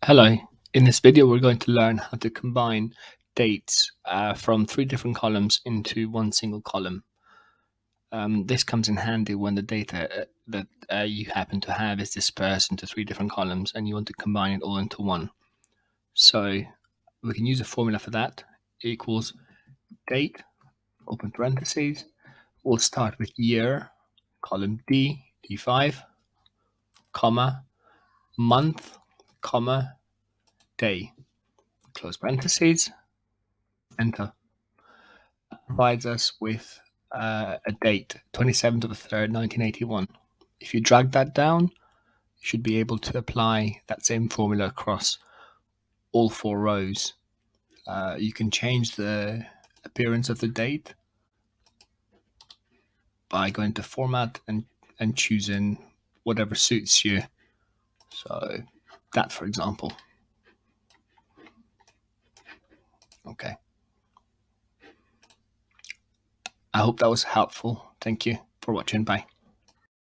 Hello, in this video we're going to learn how to combine dates from three different columns into one single column. This comes in handy when the data that you happen to have is dispersed into three different columns and you want to combine it all into one. So we can use a formula for that. Equals date, open parentheses. We'll start with year, column D, D5, comma, month, comma, day, close parentheses, enter. Provides us with a date, 27th of the 3rd, 1981. If you drag that down, you should be able to apply that same formula across all four rows. You can change the appearance of the date by going to Format and choosing whatever suits you. So that, for example. Okay. I hope that was helpful. Thank you for watching. Bye.